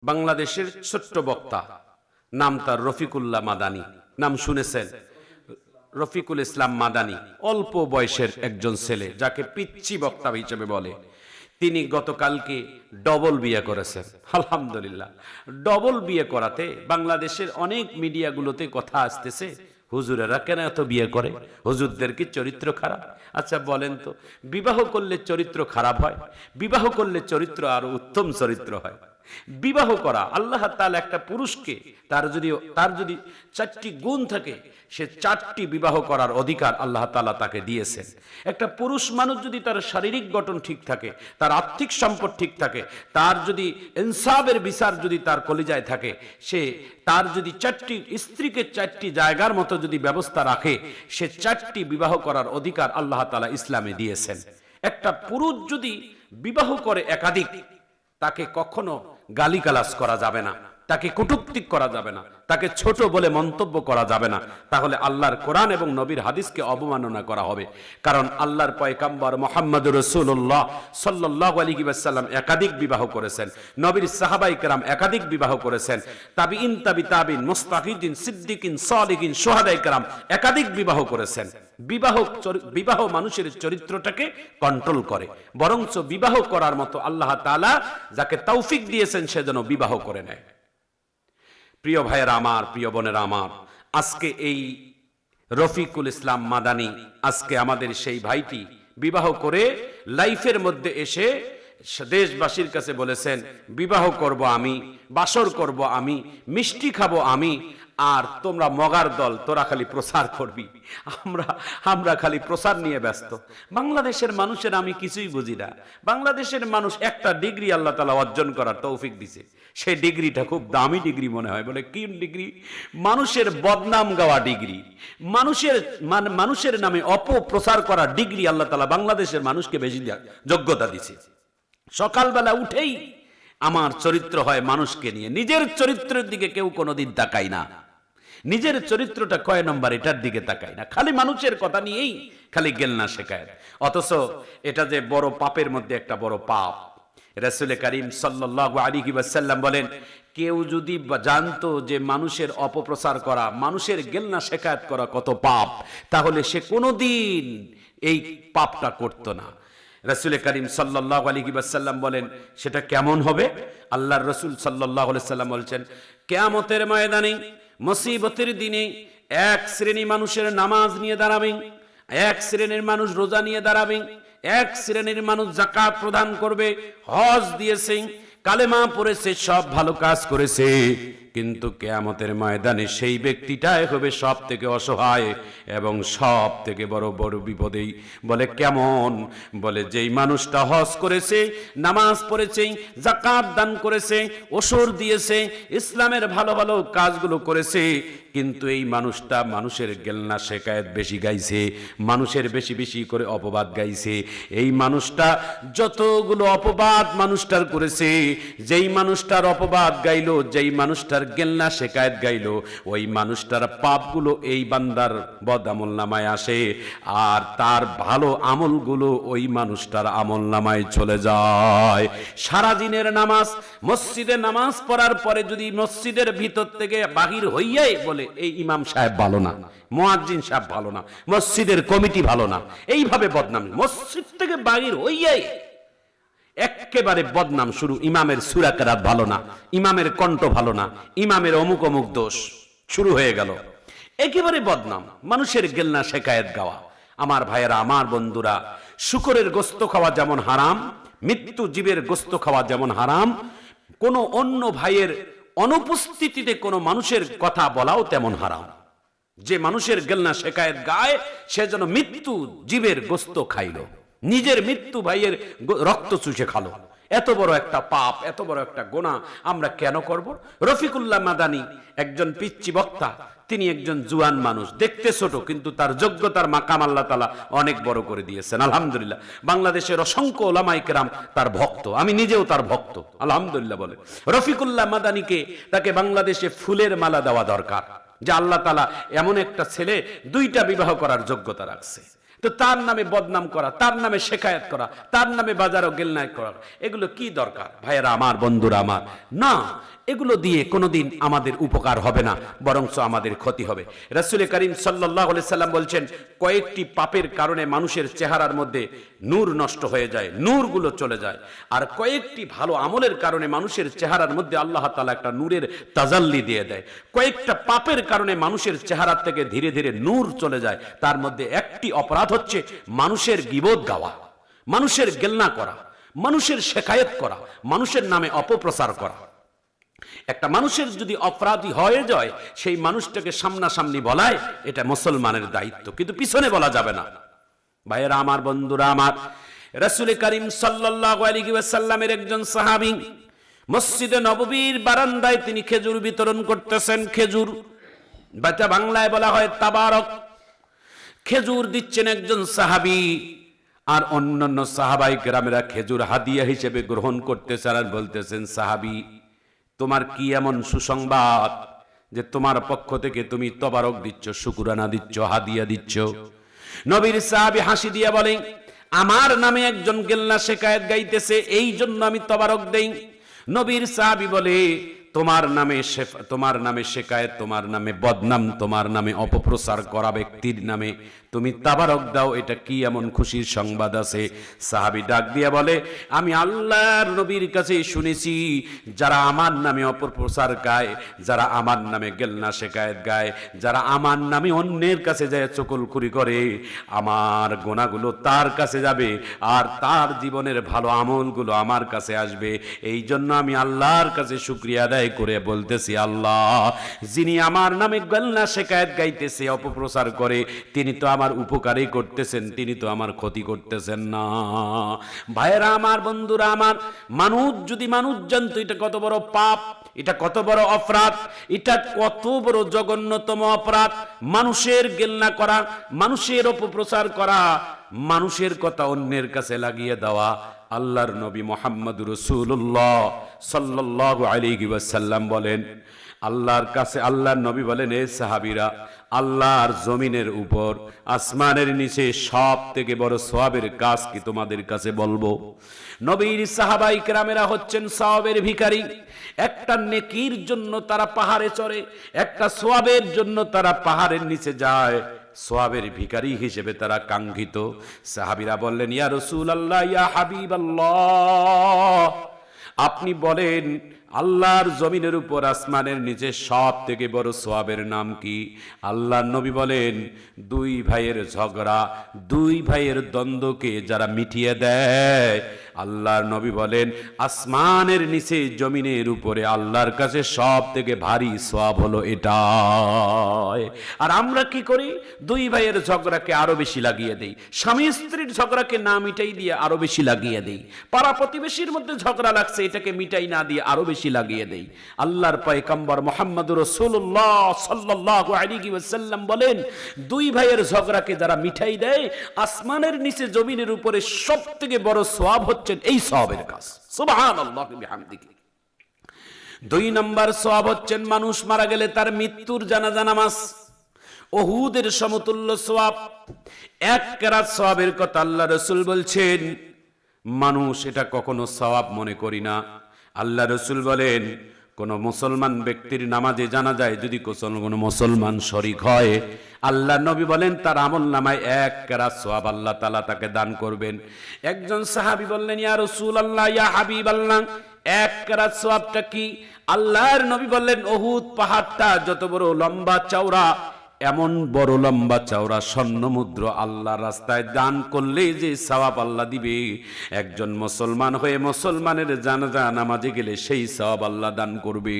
বাংলাদেশের ছোট্ট বক্তা, নাম তার রফিকুল্লাহ মাদানী। নাম শুনেছেন? রফিকুল ইসলাম মাদানী অল্প বয়সের একজন ছেলে, যাকে পিচ্চি বক্তা হিসেবে বলে। তিনি গতকালকে ডবল বিয়ে করেছেন। আলহামদুলিল্লাহ। ডবল বিয়ে করাতে বাংলাদেশের অনেক মিডিয়াগুলোতে কথা আসতেছে, হুজুরেরা কেন এত বিয়ে করে, হুজুরদের কি চরিত্র খারাপ? আচ্ছা বলেন তো, বিবাহ করলে চরিত্র খারাপ হয়? বিবাহ করলে চরিত্র আরো উত্তম চরিত্র হয়। বিবাহ করা, আল্লাহ তাআলা একটা পুরুষকে তার যদি 4টি গুণ থাকে, সে 4টি বিবাহ করার অধিকার আল্লাহ তাআলা তাকে দিয়েছেন। একটা পুরুষ মানুষ যদি তার শারীরিক গঠন ঠিক থাকে, তার আর্থিক সম্পদ ঠিক থাকে, তার যদি ইনসাফের বিচার যদি তার কলিজায় থাকে, সে তার যদি 4টি স্ত্রীকে 4টি জায়গার মতো যদি ব্যবস্থা রাখে, সে 4টি বিবাহ করার অধিকার আল্লাহ তাআলা ইসলামে দিয়েছেন। একটা পুরুষ যদি বিবাহ করে একাধিক, তাকে কখনো গালিগালাজ করা যাবে না, তাকে কটূক্তি করা যাবে না, তাকে ছোট বলে মন্তব্য করা যাবে না। তাহলে আল্লাহর কোরআন এবং নবীর হাদিসকে অবমাননা করা হবে। কারণ আল্লাহর পয়গম্বর মুহাম্মদুর রাসূলুল্লাহ সাল্লাল্লাহু আলাইহি ওয়াসাল্লাম একাধিক বিবাহ করেছেন, নবীর সাহাবায়ে কেরাম একাধিক বিবাহ করেছেন, তাবিঈন, তাবিঈন, মুস্তাহিদিন, সিদ্দিকিন, সালিহিন, শুহাদায়ে কেরাম একাধিক বিবাহ করেছেন। বিবাহ মানুষের চরিত্রটাকে কন্ট্রোল করে। বরঞ্চ বিবাহ করার মতো আল্লাহ তাআলা যাকে তৌফিক দিয়েছেন, সে যেন বিবাহ করে নেয়। প্রিয় ভাইয়েরা আমার, প্রিয় বোনেরা আমার, আজকে এই রফিকুল ইসলাম মাদানী, আজকে আমাদের সেই ভাইটি বিবাহ করে লাইফের মধ্যে এসে দেশবাসীর কাছে বলেছেন, বিবাহ করব আমি, বাসর করব আমি, মিষ্টি খাবো আমি, আর তোমরা মগার দল, তোরা খালি প্রচার করবি। আমরা খালি প্রচার নিয়ে ব্যস্ত। বাংলাদেশের মানুষের আমি কিছুই বুঝি না। বাংলাদেশের মানুষ একটা ডিগ্রি আল্লাহ তাআলা অর্জন করার তৌফিক দিছে, সেই ডিগ্রিটা খুব দামি ডিগ্রি মনে হয়। বলে কি ডিগ্রি? মানুষের বদনাম গাওয়া ডিগ্রি, মানুষের নামে অপপ্রচার করা ডিগ্রি আল্লাহ তাআলা বাংলাদেশের মানুষকে বেশি যোগ্যতা দিছে। সকালবেলা উঠেই আমার চরিত্র হয় মানুষকে নিয়ে, নিজের চরিত্রের দিকে কেউ কোনোদিন তাকায় না। নিজের চরিত্রটা কয় নম্বর, এটার দিকে তাকায় না, খালি মানুষের কথা নিয়েই খালি গেলনা শেখায়। অথচ এটা যে বড় পাপের মধ্যে একটা বড় পাপ। রাসূল করিম সাল্লাল্লাহু আলাইহি ওয়াসাল্লাম বলেন, কেউ যদি জানতো যে মানুষের অপপ্রচার করা, মানুষের গেলনা শেখায়ত করা কত পাপ, তাহলে সে কোনোদিন এই পাপটা করতো না। রাসূল করিম সাল্লাল্লাহু আলাইহি ওয়াসাল্লাম বলেন, সেটা কেমন হবে? আল্লাহর রাসূল সাল্লাল্লাহু আলাইহি ওয়াসাল্লাম বলছেন, কিয়ামতের ময়দানে, মুসিবতের দিনে এক শ্রেণী মানুষের নামাজ নিয়ে দাঁড়াবে, এক শ্রেণীর মানুষ রোজা নিয়ে দাঁড়াবে, এক শ্রেণীর মানুষ যাকাত প্রদান করবে, হজ দিয়েছে, কালেমা পড়েছে, সব ভালো কাজ করেছে, কিন্তু কিয়ামতের ময়দানে সেই ব্যক্তিটাই হবে সব থেকে অসহায় এবং সব থেকে বড় বড় বিপদেই। বলে কেমন? বলে যেই মানুষটা হজ করেছে, নামাজ পড়েছে, যাকাত দান করেছে, ওসর দিয়েছে, ইসলামের ভালো ভালো কাজগুলো করেছে, কিন্তু এই মানুষটা মানুষের গেলনা শেখায়ত বেশি গাইছে, মানুষের বেশি বেশি করে অপবাদ গাইছে। এই মানুষটা যতগুলো অপবাদ মানুষটার করেছে, যেই মানুষটার অপবাদ গাইলো, যেই মানুষটার গেলনা শেখায়ত গাইলো, ওই মানুষটার পাপগুলো এই বান্দার বদ আমল নামায় আসে, আর তার ভালো আমলগুলো ওই মানুষটার আমল নামায় চলে যায়। সারা দিনের নামাজ, মসজিদে নামাজ পড়ার পরে যদি মসজিদের ভিতর থেকে বাহির হইয়াই বলে, এই ইমাম সাহেব ভালো না, মুয়াজ্জিন সাহেব ভালো না, মসজিদের কমিটি ভালো না, এইভাবে বদনাম, মসজিদ থেকে বাহির হইয়াই একেবারে বদনাম শুরু। ইমামের সূরা কেরাত ভালো না, ইমামের কণ্ঠ ভালো না, ইমামের অমুক অমুক দোষ, শুরু হয়ে গেল একেবারে বদনাম, মানুষের গেলনা শেখায়েত গাওয়া। আমার ভাইয়েরা, আমার বন্ধুরা, শুকরের গোশত খাওয়া যেমন হারাম, মৃত্যু জীবের গোশত খাওয়া যেমন হারাম, কোন অন্য ভাইয়ের অনুপস্থিতিতে কোন মানুষের কথা বলাও তেমন হারাম। যে মানুষের গেলনা শেখায়েত গায়, সে যেন মৃত্যু জীবের গোশত খাইল, নিজের মৃত্যু ভাইয়ের রক্ত চুষে খালো। এত বড় একটা পাপ, এত বড় একটা গুনাহ আমরা কেন করব? রফিকুল্লাহ মাদানী একজন পিচ্চি বক্তা, তিনি একজন জুয়ান মানুষ, দেখতে ছোট, কিন্তু তার যোগ্যতার মাকাম আল্লাহ তাআলা অনেক বড় করে দিয়েছেন। আলহামদুলিল্লাহ। বাংলাদেশের অসংখ্য উলামায়ে কেরাম তার ভক্ত, আমি নিজেও তার ভক্ত, আলহামদুলিল্লাহ বলে। রফিকুল্লাহ মাদানীকে, তাকে বাংলাদেশে ফুলের মালা দেওয়া দরকার, যে আল্লাহ তাআলা এমন একটা ছেলে 2টা বিবাহ করার যোগ্যতা রাখছে। তো তার নামে বদনাম করা, তার নামে শেখায়ত করা, তার নামে বাজারও গেলনায় করা, এগুলো কি দরকার ভাইয়েরা আমার, বন্ধুরা আমার? না, এগুলো দিয়ে কোনোদিন আমাদের উপকার হবে না, বরঞ্চ আমাদের ক্ষতি হবে। রাসূল করিম সাল্লাল্লাহু আলাইহি সাল্লাম বলছেন, কয়েকটি পাপের কারণে মানুষের চেহারার মধ্যে নূর নষ্ট হয়ে যায়, নূরগুলো চলে যায়। আর কয়েকটি ভালো আমলের কারণে মানুষের চেহারার মধ্যে আল্লাহ তাআলা একটা নূরের তাজাল্লি দিয়ে দেয়। কয়েকটা পাপের কারণে মানুষের চেহারা থেকে ধীরে ধীরে নূর চলে যায়। তার মধ্যে একটি অপরাধ হচ্ছে মানুষের গীবত গাওয়া, মানুষের গেলনা করা, মানুষের শেখায়ত করা, মানুষের নামে অপপ্রচার করা। একটা মানুষের যদি অপরাধী হয়ে যায়, সেই মানুষটাকে সামনাসামনি বলায় এটা মুসলমানের দায়িত্ব, কিন্তু পিছনে বলা যাবে না। ভাইয়েরা আমার, বন্ধুরা আমার, রাসূল করিম সাল্লাল্লাহু আলাইহি ওয়াসাল্লামের একজন সাহাবী মসজিদে নববীর বারান্দায় তিনি খেজুর বিতরণ করতেছেন। খেজুর, বাচ্চা বাংলায় বলা হয় তাবারক। খেজুর দিচ্ছেন একজন সাহাবী, আর অন্যান্য সাহাবায়ে কেরামেরা খেজুর হাদিয়া হিসেবে গ্রহণ করতেছেন আর বলতেছেন, সাহাবী তোমার কি এমন সুসংবাদ যে তোমার পক্ষ থেকে তুমি তবারক দিচ্ছ, শুকরানা দিচ্ছ, হাদিয়া দিচ্ছ? নবীর সাহাবী হাসি দিয়ে বলে, আমার নামে একজন গেলনা শেখায়েত গাইতেছে, এই জন্য আমি তবারক দেই। নবীর সাহাবী বলে, তোমার নামে শেখায়েত, তোমার নামে বদনাম, তোমার নামে অপপ্রচার করা ব্যক্তির নামে তুমি তাবারক দাও, এটা কি এমন খুশির সংবাদ আছে? সাহাবী ডাক দিয়ে বলে, আমি আল্লাহর নবীর কাছে শুনেছি, যারা আমার নামে অপপ্রচার গায়, যারা আমার নামে গেলনা শেখায়েত গায়, যারা আমার নামে অন্যের কাছে যায় চকলখুরি করে, আমার গুনাহগুলো তার কাছে যাবে আর তার জীবনের ভালো আমলগুলো আমার কাছে আসবে। এই জন্য আমি আল্লাহর কাছে শুকরিয়া আদায় করে বলতেছি, আল্লাহ, যিনি আমার নামে গেলনা শেখায়েত গাইতেছে, অপপ্রচার করে, তিনি তো আমার উপকারই করতেছেন, তিনি তো আমার ক্ষতি করতেছেন না। ভাইয়েরা আমার, বন্ধুরা আমার, যদি মানুষ জানতো এটা কত বড় পাপ, এটা কত বড় অপরাধ, এটা কত বড় জঘন্যতম অপরাধ, মানুষের গেলনা করা, মানুষের অপপ্রচার করা, মানুষের কথা অন্যের কাছে লাগিয়ে দেওয়া। আল্লাহর নবী মুহাম্মদুর রাসূলুল্লাহ সাল্লাল্লাহু আলাইহি ওয়াসাল্লাম বলেন, আল্লাহর কাছে আল্লাহর নবী বলেন, এ সাহাবীরা, আল্লাহর জমিনের উপর, আসমানের নিচে সব থেকে বড় সওয়াবের কাজ কি তোমাদের কাছে বলবো? নবীর সাহাবায়ে কেরামেরা হচ্ছেন সওয়াবের ভিখারি। একটা নেকির জন্য তারা পাহাড়ে চড়ে, একটা সওয়াবের জন্য তারা পাহাড়ের নিচে যায়, সওয়াবের ভিখারি হিসেবে তারা কাঙ্ক্ষিত। সাহাবীরা বললেন, ইয়া রাসূলুল্লাহ, ইয়া হাবিবাল্লাহ, আপনি বলেন আল্লাহর জমিনের উপর, আসমানের নিচে সব থেকে বড় সওয়াবের নাম কি? আল্লাহর নবী বলেন, দুই ভাইয়ের ঝগড়া, দুই ভাইয়ের দ্বন্দ্বকে যারা মিটিয়ে দেয়, আল্লাহর নবী বলেন, আসমানের নিচে জমিনের উপরে আল্লাহর কাছে সব থেকে ভারী সওয়াব হলো এটাই। আর আমরা কি করি? দুই ভাইয়ের ঝগড়াকে আরো বেশি লাগিয়ে দেই, স্বামী স্ত্রীর ঝগড়াকে না মিটাই দিয়ে আরো বেশি লাগিয়ে দেই, পাড়া প্রতিবেশীর মধ্যে ঝগড়া লাগছে, এটাকে মিটাই না দিয়ে আরো বেশি লাগিয়ে দেই। আল্লাহর পয়গম্বর মুহাম্মদুর রাসূলুল্লাহ সাল্লাল্লাহু আলাইহি ওয়াসাল্লাম বলেন, দুই ভাইয়ের ঝগড়াকে যারা মিটাই দেয়, আসমানের নিচে জমিনের উপরে সবথেকে বড় সওয়াব হচ্ছে এই সওয়াবের কাজ। সুবহানাল্লাহি বিহামদিহি। দুই নাম্বার সওয়াব হচ্ছেন মানুষ মারা গেলে তার মৃত্যুর জানাজা নামাজ, উহুদের সমতুল্য সওয়াব। এক কেরাত সওয়াবের কথা আল্লাহ রাসূল বলছেন, মানুষ এটা কখনো সওয়াব মনে করি না। আল্লাহ রাসূল বলেন, কোন মুসলমান ব্যক্তির নামাজে জানাজায় যদি কোনো মুসলমান শরীক হয়, আল্লাহ নবী বলেন তার আমল নামায় এক কেরাত সওয়াব আল্লাহ তাআলা তাকে দান করবেন। একজন সাহাবী বললেন, ইয়া রাসূলুল্লাহ, ইয়া হাবিবাল্লাহ, এক কেরাত সওয়াবটা কি? আল্লাহর নবী বললেন, উহুদ পাহাড়টা যত বড় লম্বা চওড়া, এমন বড় লম্বা চওড়া স্বর্ণমুদ্র আল্লাহর রাস্তায় দান করলে যে সওয়াব আল্লাহ দিবে, একজন মুসলমান হয়ে মুসলমানের জানাজা নামাজে গেলে সেই সওয়াব আল্লাহ দান করবে।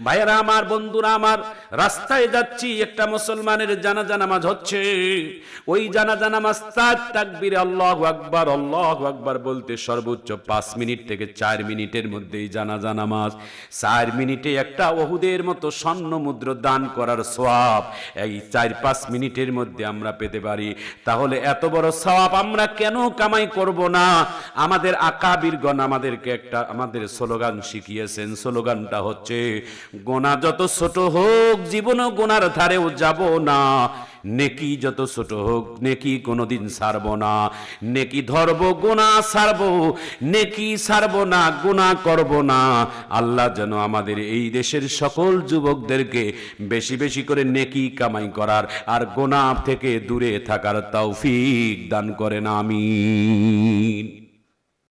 ভাইয়েরা আমার, বন্ধুরা আমার, রাস্তায় যাচ্ছি, একটা মুসলমানের জানাজা নামাজ হচ্ছে, ওই জানাজা নামাজ তার তাকবীরে আল্লাহু আকবার, আল্লাহু আকবার বলতে সর্বোচ্চ 5 মিনিট থেকে 4 মিনিটের মধ্যেই জানাজা নামাজ। 4 মিনিটে একটা উহুদের মতো স্বর্ণমুদ্র দান করার সওয়াব এই 4-5 মিনিটের মধ্যে আমরা পেতে পারি। তাহলে এত বড় সওয়াব আমরা কেন কামাই করব না? আমাদের আকাবিরগণ আমাদের স্লোগান শিখিয়েছেন। স্লোগানটা হচ্ছে, গোনা যত ছোট হোক জীবনও গোনার ধারেও যাব না, নেকি যত ছোট হোক নেকি কোনোদিন ছাড়বো না, নেকি ধরবো গুনাহ ছাড়বো, নেকি ছাড়বো না গুনাহ করব না। আল্লাহ যেন আমাদের এই দেশের সকল যুবকদেরকে বেশি বেশি করে নেকি কামাই করার আর গুনাহ থেকে দূরে থাকার তৌফিক দান করেন, আমিন।